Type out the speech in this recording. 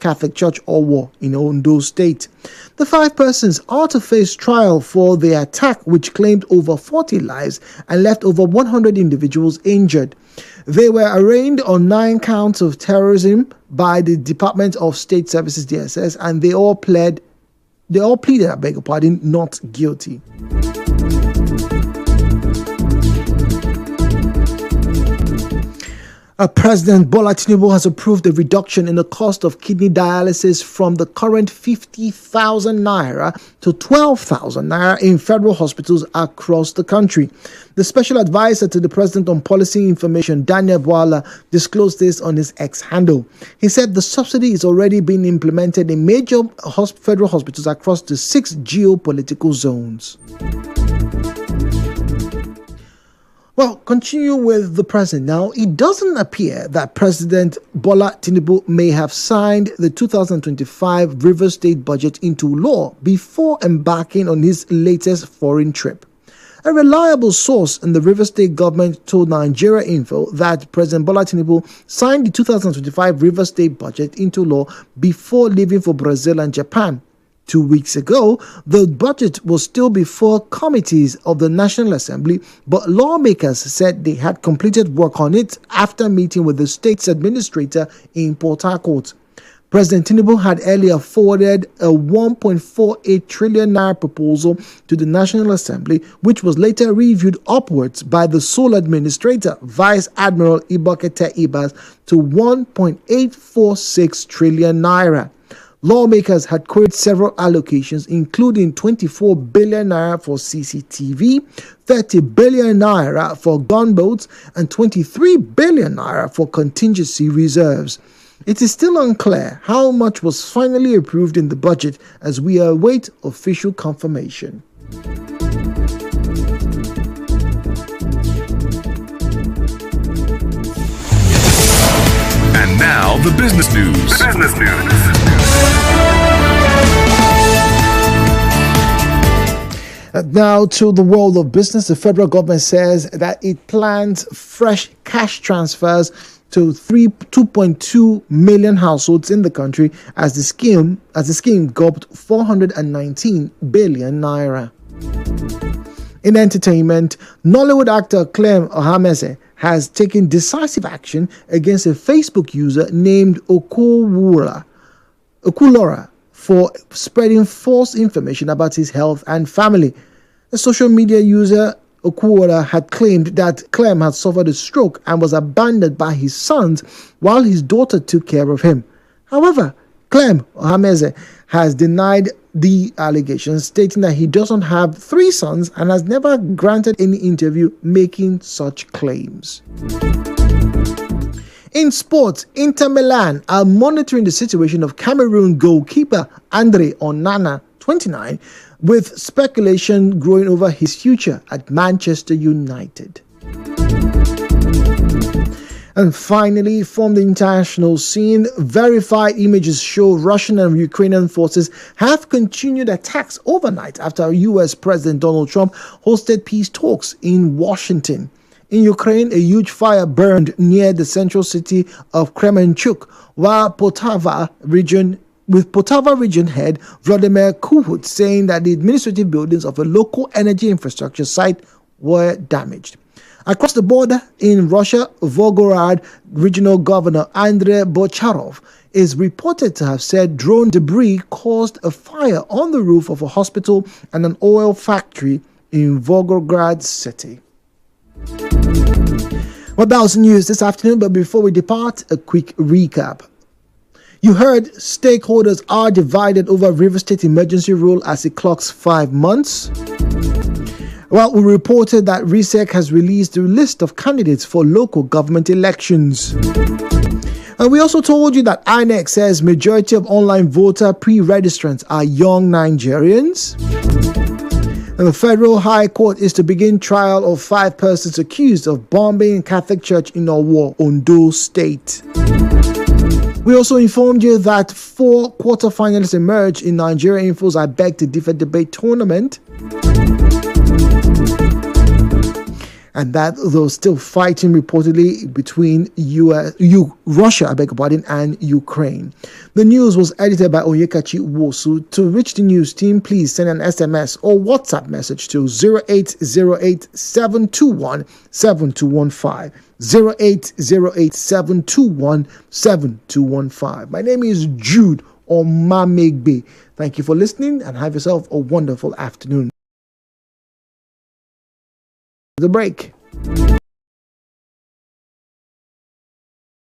Catholic Church Owo in Ondo State. The 5 persons are to face trial for the attack, which claimed over 40 lives and left over 100 individuals injured. They were arraigned on 9 counts of terrorism by the Department of State Services (DSS), and they all pleaded, not guilty. President Bola Tinubu has approved a reduction in the cost of kidney dialysis from the current 50,000 naira to 12,000 naira in federal hospitals across the country. The special advisor to the president on policy information, Daniel Bwala, disclosed this on his X handle. He said the subsidy is already being implemented in major federal hospitals across the 6 geopolitical zones. Well, continue with the president now. It doesn't appear that President Bola Tinubu may have signed the 2025 Rivers State budget into law before embarking on his latest foreign trip. A reliable source in the Rivers State government told Nigeria Info that President Bola Tinubu signed the 2025 Rivers State budget into law before leaving for Brazil and Japan. 2 weeks ago, the budget was still before committees of the National Assembly, but lawmakers said they had completed work on it after meeting with the state's administrator in Port Harcourt. President Tinubu had earlier forwarded a 1.48 trillion naira proposal to the National Assembly, which was later reviewed upwards by the sole administrator, Vice Admiral Ibokete Ibas, to 1.846 trillion naira. Lawmakers had queried several allocations, including 24 billion naira for CCTV, 30 billion naira for gunboats, and 23 billion naira for contingency reserves. It is still unclear how much was finally approved in the budget as we await official confirmation. And now the business news. Now to the world of business. The federal government says that it plans fresh cash transfers to 2.2 million households in the country as the scheme gulped 419 billion naira. In entertainment, Nollywood actor Clem Ohameze has taken decisive action against a Facebook user named Okulora for spreading false information about his health and family. The social media user Okulora had claimed that Clem had suffered a stroke and was abandoned by his sons while his daughter took care of him. However, Clem Ohameze has denied the allegations, stating that he doesn't have 3 sons and has never granted any interview making such claims. In sports, Inter Milan are monitoring the situation of Cameroon goalkeeper Andre Onana, 29, with speculation growing over his future at Manchester United. And finally, from the international scene, verified images show Russian and Ukrainian forces have continued attacks overnight after U.S. President Donald Trump hosted peace talks in Washington. In Ukraine, a huge fire burned near the central city of Kremenchuk, while Poltava region head Vladimir Kuhut saying that the administrative buildings of a local energy infrastructure site were damaged. Across the border in Russia, Volgograd regional governor Andrei Bocharov is reported to have said drone debris caused a fire on the roof of a hospital and an oil factory in Volgograd city. Well, that was news this afternoon, but before we depart, a quick recap. You heard stakeholders are divided over River State emergency rule as it clocks 5 months. Well, we reported that RISEC has released a list of candidates for local government elections. And we also told you that INEC says majority of online voter pre-registrants are young Nigerians. And the Federal High Court is to begin trial of 5 persons accused of bombing Catholic Church in Owo, Ondo State. We also informed you that 4 quarterfinalists emerged in Nigeria Info's I Beg to Differ debate tournament. and that there's still fighting reportedly between Russia, and Ukraine. The news was edited by Onyekachi Wosu. To reach the news team, please send an SMS or WhatsApp message to 0808 721 7215. 0808 721 7215. My name is Jude Omamegbe. Thank you for listening and have yourself a wonderful afternoon. The break.